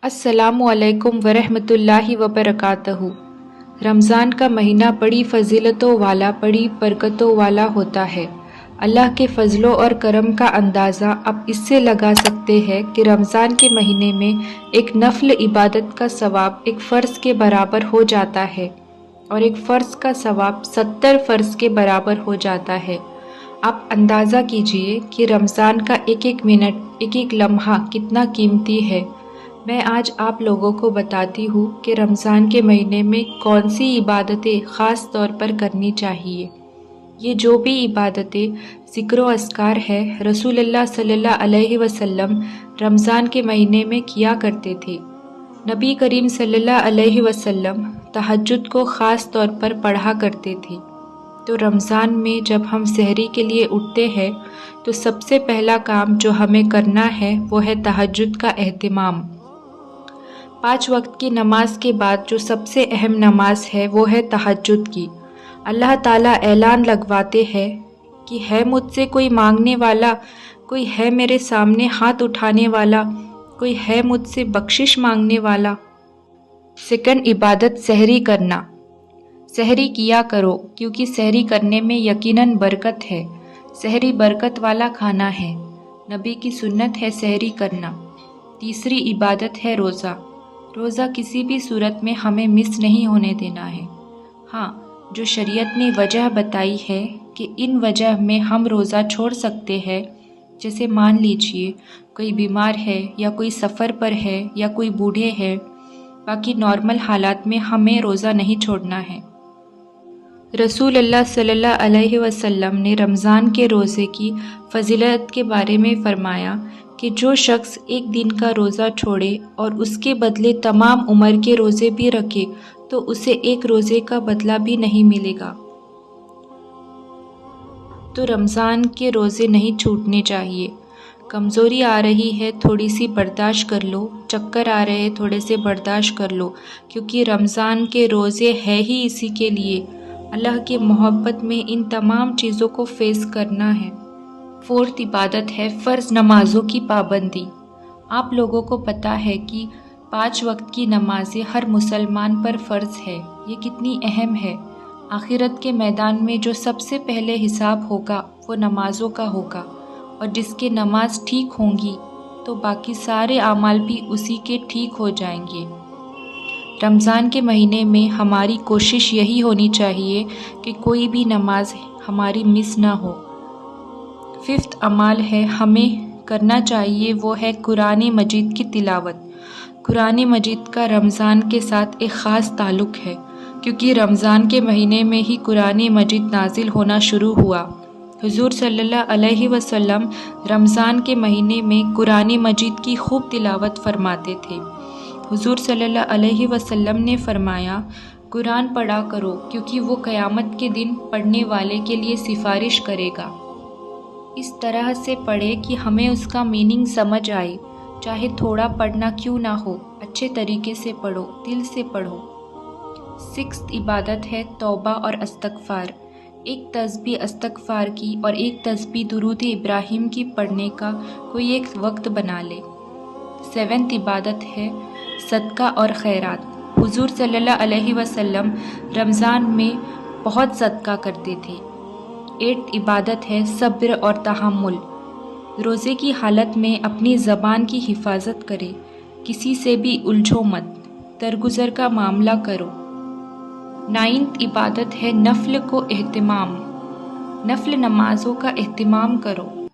अस्सलामु अलैकुम वरहमतुल्लाहि वबरकातहू। रमज़ान का महीना बड़ी फ़जीलतों वाला, बड़ी बरकतों वाला होता है। अल्लाह के फ़ज़लो और करम का अंदाज़ा अब इससे लगा सकते हैं कि रमज़ान के महीने में एक नफ़ल इबादत का सवाब एक फ़र्ज़ के बराबर हो जाता है और एक फ़र्ज़ का सवाब 70 फ़र्ज़ के बराबर हो जाता है। आप अंदाज़ा कीजिए कि रमज़ान का एक एक मिनट, एक एक लम्हा कितना कीमती है। मैं आज आप लोगों को बताती हूँ कि रमज़ान के महीने में कौन सी इबादतें ख़ास तौर पर करनी चाहिए। ये जो भी इबादतें ज़िक्र व अस्कार है, रसूलुल्लाह सल्लल्लाहु अलैहि वसल्लम रमज़ान के महीने में किया करते थे। नबी करीम सल्लल्लाहु अलैहि वसल्लम तहज्जुद को ख़ास तौर पर पढ़ा करते थे। तो रमज़ान में जब हम सहरी के लिए उठते हैं तो सबसे पहला काम जो हमें करना है वो है तहज्जुद का एहतिमाम। 5 वक्त की नमाज के बाद जो सबसे अहम नमाज है वो है तहज्जुद की। अल्लाह ताला ऐलान लगवाते हैं कि है मुझसे कोई मांगने वाला, कोई है मेरे सामने हाथ उठाने वाला, कोई है मुझसे बख्शिश मांगने वाला। सेकंड इबादत सहरी करना। सहरी किया करो क्योंकि सहरी करने में यकीनन बरकत है। सहरी बरकत वाला खाना है, नबी की सुन्नत है सहरी करना। तीसरी इबादत है रोज़ा। रोज़ा किसी भी सूरत में हमें मिस नहीं होने देना है। हाँ, जो शरीयत ने वजह बताई है कि इन वजह में हम रोज़ा छोड़ सकते हैं, जैसे मान लीजिए कोई बीमार है या कोई सफ़र पर है या कोई बूढ़े है, बाकी नॉर्मल हालात में हमें रोज़ा नहीं छोड़ना है। रसूलुल्लाह सल्लल्लाहु अलैहि वसल्लम ने रमज़ान के रोज़े की फ़जीलत के बारे में फ़रमाया कि जो शख्स एक दिन का रोज़ा छोड़े और उसके बदले तमाम उम्र के रोज़े भी रखे तो उसे एक रोज़े का बदला भी नहीं मिलेगा। तो रमज़ान के रोज़े नहीं छूटने चाहिए। कमज़ोरी आ रही है, थोड़ी सी बर्दाश्त कर लो। चक्कर आ रहे हैं, थोड़े से बर्दाश्त कर लो, क्योंकि रमज़ान के रोज़े है ही इसी के लिए। अल्लाह की मोहब्बत में इन तमाम चीज़ों को फेस करना है। फोर्थ इबादत है फ़र्ज़ नमाज़ों की पाबंदी। आप लोगों को पता है कि 5 वक्त की नमाज़ें हर मुसलमान पर फ़र्ज़ है। ये कितनी अहम है। आखिरत के मैदान में जो सबसे पहले हिसाब होगा वो नमाज़ों का होगा, और जिसके नमाज ठीक होंगी तो बाकी सारे आमाल भी उसी के ठीक हो जाएंगे। रमज़ान के महीने में हमारी कोशिश यही होनी चाहिए कि कोई भी नमाज हमारी मिस ना हो। फिफ्थ अमाल है हमें करना चाहिए वो है कुरान मजीद की तिलावत। कुरान मजीद का रमज़ान के साथ एक ख़ास ताल्लुक़ है, क्योंकि रमज़ान के महीने में ही कुरान मजीद नाजिल होना शुरू हुआ। हुज़ूर सल्लल्लाहु अलैहि वसल्लम रमज़ान के महीने में कुरान मजीद की खूब तिलावत फरमाते थे। हुज़ूर सल्लल्लाहु अलैहि वसल्लम ने फरमाया, कुरान पढ़ा करो क्योंकि वो क़यामत के दिन पढ़ने वाले के लिए सिफारिश करेगा। इस तरह से पढ़े कि हमें उसका मीनिंग समझ आए, चाहे थोड़ा पढ़ना क्यों ना हो, अच्छे तरीके से पढ़ो, दिल से पढ़ो। सिक्स्थ इबादत है तौबा और इस्तग़फ़ार। एक तस्बीह इस्तग़फ़ार की और एक तस्बीह दुरूद इब्राहिम की पढ़ने का कोई एक वक्त बना ले। सेवेंथ इबादत है सदका और खैरात। हुज़ूर सल्लल्लाहु अलैहि वसल्लम रमज़ान में बहुत सदका करते थे। 8th इबादत है सब्र और तहम्मुल। रोज़े की हालत में अपनी ज़बान की हिफाजत करें, किसी से भी उलझो मत, दरगुजर का मामला करो। 9th इबादत है नफ़ल को एहतिमाम। नफ़ल नमाज़ों का एहतिमाम करो।